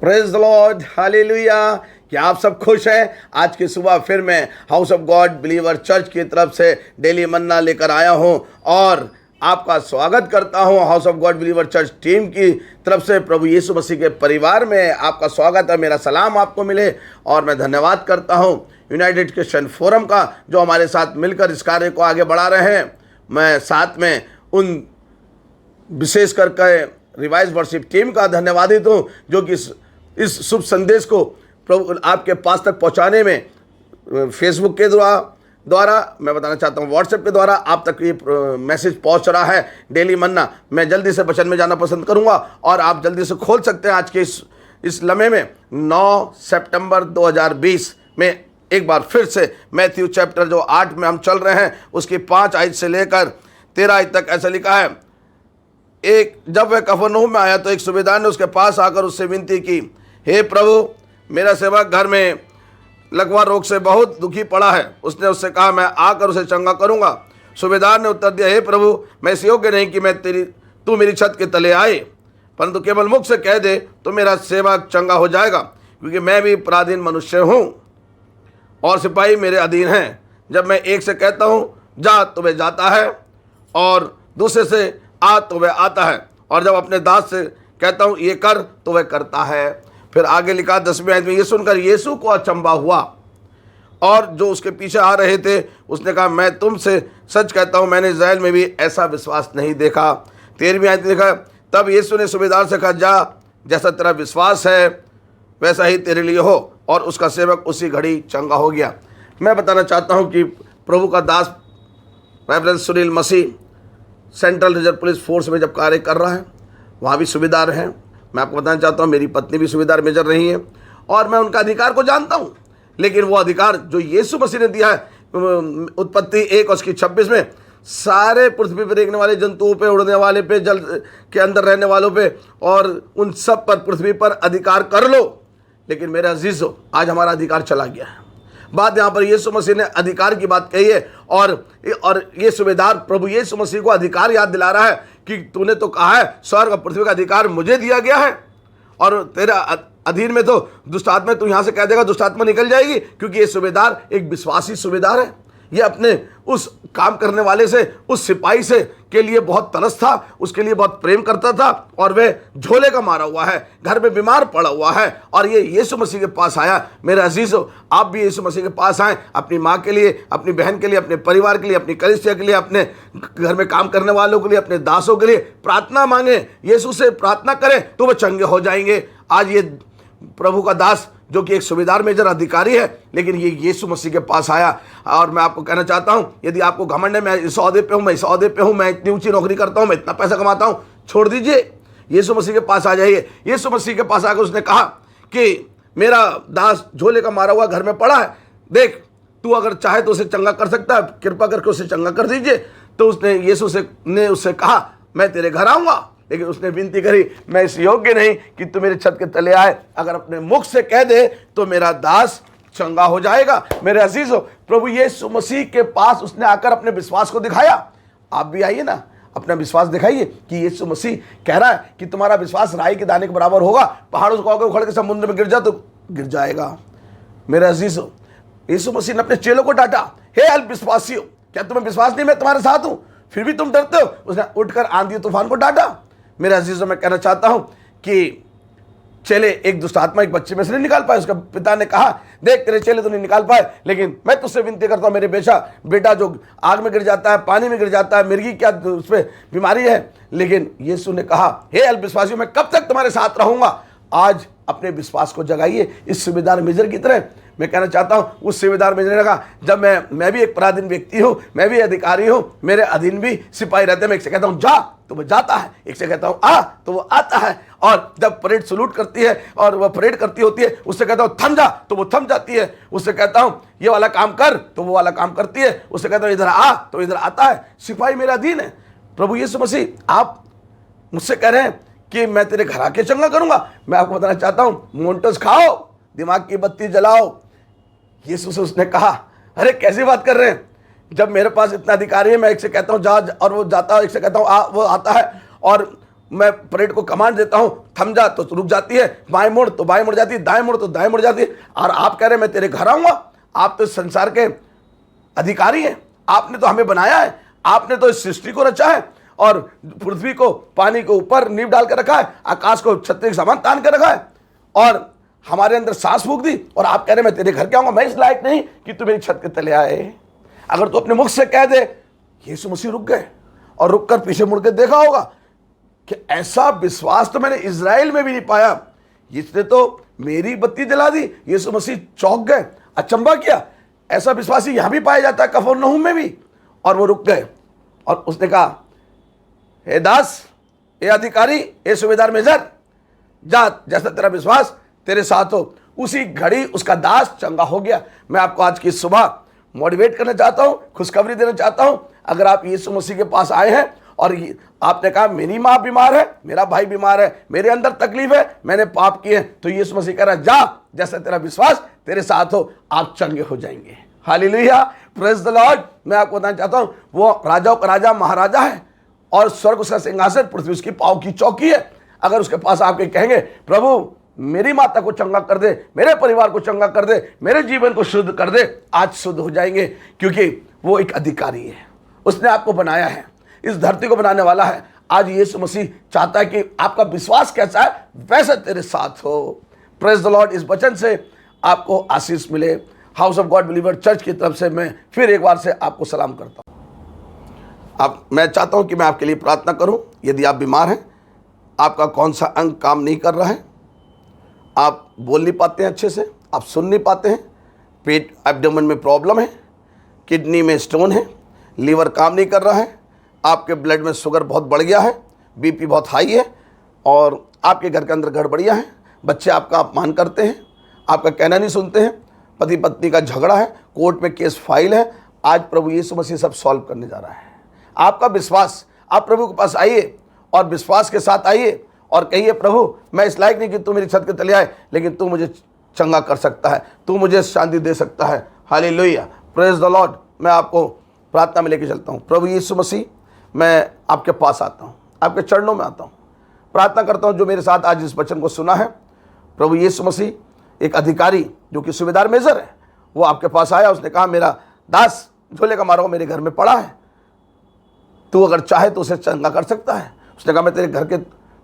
Praise the Lord, hallelujah. क्या आप सब खुश हैं? आज की सुबह फिर मैं house of God believer church की तरफ से डेली मन्ना लेकर आया हूं और आपका स्वागत करता हूं। House of God believer church team की तरफ से प्रभु यीशु मसीह के परिवार में आपका स्वागत है। मेरा सलाम आपको मिले और मैं धन्यवाद करता हूं यूनाइटेड क्रिश्चियन फोरम का, जो हमारे साथ मिलकर इस कार्य को आगे बढ़ा रहे हैं। मैं साथ में उन विशेष करके रिवाइज वर्शिप टीम का धन्यवादित हूँ, जो कि इस शुभ संदेश को प्रभु आपके पास तक पहुँचाने में फेसबुक के द्वारा मैं बताना चाहता हूँ, व्हाट्सएप के द्वारा आप तक ये मैसेज पहुँच रहा है। डेली मन्ना मैं जल्दी से वचन में जाना पसंद करूँगा और आप जल्दी से खोल सकते हैं। आज के इस लम्हे में 9 सितंबर 2020 में एक बार फिर से मैथ्यू चैप्टर जो 8 में हम चल रहे हैं, उसकी 5 आयत से लेकर 13 आयत तक ऐसा लिखा है। जब वह कफरनहूम में आया तो एक सूबेदार ने उसके पास आकर उससे विनती की, हे प्रभु, मेरा सेवक घर में लकवा रोग से बहुत दुखी पड़ा है। उसने उससे कहा, मैं आकर उसे चंगा करूंगा। सूबेदार ने उत्तर दिया, हे प्रभु, मैं इस योग्य नहीं कि तू मेरी छत के तले आए, परंतु केवल मुख से कह दे तो मेरा सेवक चंगा हो जाएगा, क्योंकि मैं भी पराधीन मनुष्य हूँ और सिपाही मेरे अधीन हैं। जब मैं एक से कहता हूँ जा तो वह जाता है, और दूसरे से आ तो वह आता है, और जब अपने दास से कहता हूँ ये कर तो वह करता है। फिर आगे लिखा 10वीं आयत में, ये सुनकर यीशु को अचंभा हुआ और जो उसके पीछे आ रहे थे उसने कहा, मैं तुमसे सच कहता हूँ, मैंने इस्राएल में भी ऐसा विश्वास नहीं देखा। 13वीं आयत में लिखा, तब यीशु ने सूबेदार से कहा, जा, जैसा तेरा विश्वास है वैसा ही तेरे लिए हो, और उसका सेवक उसी घड़ी चंगा हो गया। मैं बताना चाहता हूँ कि प्रभु का दास रेवरेंड सुनील मसीह सेंट्रल रिजर्व पुलिस फोर्स में जब कार्य कर रहा है, वहाँ भी सूबेदार हैं। मैं आपको बताना चाहता हूँ, मेरी पत्नी भी सूबेदार मेजर रही है और मैं उनका अधिकार को जानता हूँ। लेकिन वो अधिकार जो यीशु मसीह ने दिया है, उत्पत्ति 1 और उसकी 26 में, सारे पृथ्वी पर देखने वाले जंतुओं पे, उड़ने वाले पे, जल के अंदर रहने वालों पे, और उन सब पर पृथ्वी पर अधिकार कर लो। लेकिन मेरे अजीजों, आज हमारा अधिकार चला गया है। बात यहाँ पर यीशु मसीह ने अधिकार की बात कही है, और ये सूबेदार प्रभु यीशु मसीह को अधिकार याद दिला रहा है कि तूने तो कहा है स्वर्ग और पृथ्वी का अधिकार मुझे दिया गया है, और तेरा अधीन में तो दुष्ट आत्मा, तू यहाँ से कह देगा दुष्ट आत्मा निकल जाएगी, क्योंकि ये सूबेदार एक विश्वासी सूबेदार है। ये अपने उस काम करने वाले से, उस सिपाही से के लिए बहुत तरस था, उसके लिए बहुत प्रेम करता था, और वह झोले का मारा हुआ है, घर में बीमार पड़ा हुआ है, और ये यीशु मसीह के पास आया। मेरे अजीजों, आप भी यीशु मसीह के पास आएँ, अपनी माँ के लिए, अपनी बहन के लिए, अपने परिवार के लिए, अपनी कलीसिया के लिए, अपने घर में काम करने वालों के लिए, अपने दासों के लिए प्रार्थना मांगे, यीशु से प्रार्थना करें तो वह चंगे हो जाएंगे। आज ये प्रभु का दास जो कि एक सूबेदार मेजर अधिकारी है, लेकिन ये यीशु मसीह के पास आया। और मैं आपको कहना चाहता हूं, यदि आपको घमंड है, मैं इस ओहदे पे हूं, मैं इस ओहदे पे हूं, मैं इतनी ऊंची नौकरी करता हूं, मैं इतना पैसा कमाता हूं, छोड़ दीजिए, यीशु मसीह के पास आ जाइए। यीशु मसीह के पास आकर उसने कहा कि मेरा दास झोले का मारा हुआ घर में पड़ा है, देख, तू अगर चाहे तो उसे चंगा कर सकता है, कृपा करके उसे चंगा कर दीजिए। तो उसने यीशु ने उससे कहा, मैं तेरे घर आऊँगा, लेकिन उसने विनती करी, मैं इस योग्य नहीं कि तू मेरे छत के तले आए, अगर अपने मुख से कह दे तो मेरा दास चंगा हो जाएगा। मेरे अजीजों, प्रभु यीशु मसीह के पास उसने आकर अपने विश्वास को दिखाया। आप भी आइए ना, अपना विश्वास दिखाइए कि यीशु मसीह कह रहा है कि तुम्हारा विश्वास राई के दाने के बराबर होगा, पहाड़ों को कहोगे उखड़ के समुद्र में गिर जा तो गिर जाएगा। मेरे अजीजों, यीशु मसीह ने अपने चेलों को डांटा, हे अल्पविश्वासियों, क्या तुम्हें विश्वास नहीं मैं तुम्हारे साथ हूं, फिर भी तुम डरते हो। उसने उठकर आंधी तूफान को डांटा। मेरे अजीजों, मैं कहना चाहता हूं कि चेले एक दुष्ट आत्मा एक बच्चे में से नहीं निकाल पाए। उसका पिता ने कहा, देख, तेरे चेले तो नहीं निकाल पाए, लेकिन मैं तुझसे विनती करता हूं, मेरे बेटा जो आग में गिर जाता है, पानी में गिर जाता है, मिर्गी क्या उस पर बीमारी है। लेकिन यीशु ने कहा, हे अल्पविश्वासियों, मैं कब तक तुम्हारे साथ रहूंगा। आज अपने विश्वास को जगाइए इस सूबेदार मेजर की तरह। मैं कहना चाहता हूं, उस सूबेदार मेजर ने कहा, जब मैं भी एक पराधीन व्यक्ति हूं, मैं भी अधिकारी हूं, मेरे अधीन भी सिपाही रहते हैं, मैं एक से कहता हूं जा तो वो जाता है, एक से कहता हूं आ तो वो आता है, और जब परेड सलूट करती है और वह परेड करती होती है, उससे कहता हूं थम जा तो वो थम जाती है, उससे कहता हूं ये वाला काम कर तो वो वाला काम करती है, उससे कहता हूं इधर आ तो इधर आता है। सिपाही मेरे अधीन है। प्रभु यीशु मसीह, आप मुझसे कह रहे हैं कि मैं तेरे घर आके चंगा करूंगा। मैं आपको बताना चाहता हूं, मोंटोस खाओ, दिमाग की बत्ती जलाओ। यीशु से उसने कहा, अरे कैसी बात कर रहे हैं, जब मेरे पास इतना अधिकारी है, मैं एक से कहता हूँ जा और वो जाता है, एक से कहता हूँ आ वो आता है, और मैं परेड को कमांड देता हूं, थम जा तो रुक जाती है, बाएं मुड़ तो बाएं मुड़ जाती है, दाएं मुड़ तो दाएं मुड़ जाती है। और आप कह रहे हैं मैं तेरे घर आऊंगा? आप तो संसार के अधिकारी हैं, आपने तो हमें बनाया है, आपने तो इस सृष्टि को रचा है और पृथ्वी को पानी के ऊपर नींव डाल कर रखा है, आकाश को छतरी के समान तान कर रखा है और हमारे अंदर सांस फूंक दी, और आप कह रहे मैं तेरे घर क्या आऊंगा? मैं इस लायक नहीं कि तू मेरी छत के तले आए। अगर तू अपने मुख से कह दे, यीशु मसीह रुक गए और रुक कर पीछे मुड़ के देखा होगा कि ऐसा विश्वास तो मैंने इज़राइल में भी नहीं पाया, इसने तो मेरी बत्ती जला दी। यीशु मसीह चौंक गए, अचंभा किया। ऐसा विश्वास यहां भी पाया जाता है, कफरनहूम में भी। और वो रुक गए और उसने कहा, हे दास, हे अधिकारी, हे सूबेदार मेजर, जा, जैसा तेरा विश्वास तेरे साथ हो। उसी घड़ी उसका दास चंगा हो गया। मैं आपको आज की सुबह मोटिवेट करना चाहता हूं, खुशखबरी देना चाहता हूं। अगर आप यीशु मसीह के पास आए हैं और आपने कहा मेरी माँ बीमार है, मेरा भाई बीमार है, मेरे अंदर तकलीफ है, मैंने पाप किए, तो यीशु मसीह कह रहा है, जा, जैसा तेरा विश्वास तेरे साथ हो, आप चंगे हो जाएंगे। Hallelujah, praise the Lord. मैं आपको बताना चाहता हूं, वो राजाओं का राजा, महाराजा है और स्वर्ग उसका सिंहासन, पृथ्वी उसकी पाँव की चौकी है। अगर उसके पास आपके कहेंगे, प्रभु मेरी माता को चंगा कर दे, मेरे परिवार को चंगा कर दे, मेरे जीवन को शुद्ध कर दे, आज शुद्ध हो जाएंगे, क्योंकि वो एक अधिकारी है। उसने आपको बनाया है, इस धरती को बनाने वाला है। आज यीशु मसीह चाहता है कि आपका विश्वास कैसा है वैसा तेरे साथ हो। Praise the Lord. इस वचन से आपको आशीष मिले। House of God believer church की तरफ से मैं फिर एक बार से आपको सलाम करता हूँ। मैं चाहता हूँ कि मैं आपके लिए प्रार्थना करूँ। यदि आप बीमार हैं, आपका कौन सा अंग काम नहीं कर रहा है, आप बोल नहीं पाते हैं अच्छे से, आप सुन नहीं पाते हैं, पेट एब्डोमेन में प्रॉब्लम है, किडनी में स्टोन है, लीवर काम नहीं कर रहा है, आपके ब्लड में शुगर बहुत बढ़ गया है, बीपी बहुत हाई है और आपके घर के अंदर गड़बड़ियाँ हैं, बच्चे आपका अपमान करते हैं, आपका कहना नहीं सुनते हैं, पति पत्नी का झगड़ा है, कोर्ट में केस फाइल है, आज प्रभु यीशु मसीह सब सॉल्व करने जा रहा है। आपका विश्वास, आप प्रभु के पास आइए और विश्वास के साथ आइए और कहिए, प्रभु मैं इस लायक नहीं कि तू मेरी छत के तले आए, लेकिन तू मुझे चंगा कर सकता है, तू मुझे शांति दे सकता है। Hallelujah, praise the Lord. मैं आपको प्रार्थना में लेके चलता हूँ। प्रभु यीशु मसीह, मैं आपके पास आता हूँ, आपके चरणों में आता हूँ, प्रार्थना करता हूँ जो मेरे साथ आज इस वचन को सुना है। प्रभु यीशु मसीह, एक अधिकारी जो कि सूबेदार मेजर है, वो आपके पास आया, उसने कहा मेरा दास झोले का मारा मेरे घर में पड़ा है, तू अगर चाहे तो उसे चंगा कर सकता है। उसने कहा मैं तेरे घर के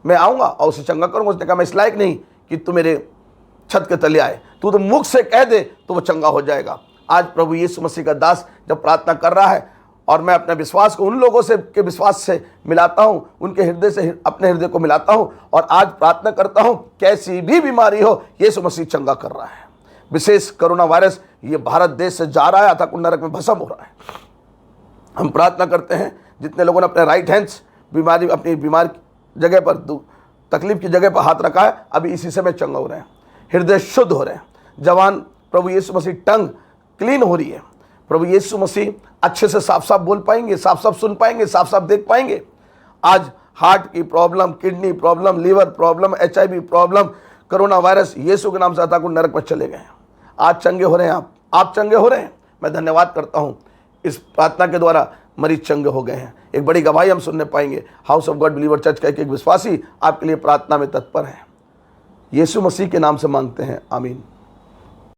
मैं आऊँगा और उसे चंगा करूँगा। उसने कहा मैं इस लायक नहीं कि तू मेरे छत के तले आए, तू तो मुख से कह दे तो वो चंगा हो जाएगा। आज प्रभु यीशु मसीह का दास जब प्रार्थना कर रहा है और मैं अपने विश्वास को उन लोगों से के विश्वास से मिलाता हूँ, उनके हृदय से अपने हृदय को मिलाता हूँ और आज प्रार्थना करता हूँ, कैसी भी बीमारी हो यीशु मसीह चंगा कर रहा है। विशेष कोरोना वायरस ये भारत देश से जा रहा है, अथवा नरक में भस्म हो रहा है। हम प्रार्थना करते हैं, जितने लोगों ने अपने राइट हैंड्स बीमारी अपनी बीमार जगह पर तकलीफ की जगह पर हाथ रखा है, अभी इसी समय चंगा हो रहे हैं, हृदय शुद्ध हो रहे हैं। जवान प्रभु यीशु मसीह टंग क्लीन हो रही है। प्रभु यीशु मसीह अच्छे से साफ साफ बोल पाएंगे, साफ साफ सुन पाएंगे, साफ साफ देख पाएंगे। आज हार्ट की problem, kidney problem, liver problem, HIV problem, corona virus यीशु के नाम से अतः नरक पर चले गए। आज चंगे हो रहे हैं, आप चंगे हो रहे हैं। मैं धन्यवाद करता हूँ, इस प्रार्थना के द्वारा मरीज चंगे हो गए हैं। एक बड़ी गवाही हम सुनने पाएंगे। House of God believer church का एक विश्वासी आपके लिए प्रार्थना में तत्पर है। यीशु मसीह के नाम से मांगते हैं, आमीन।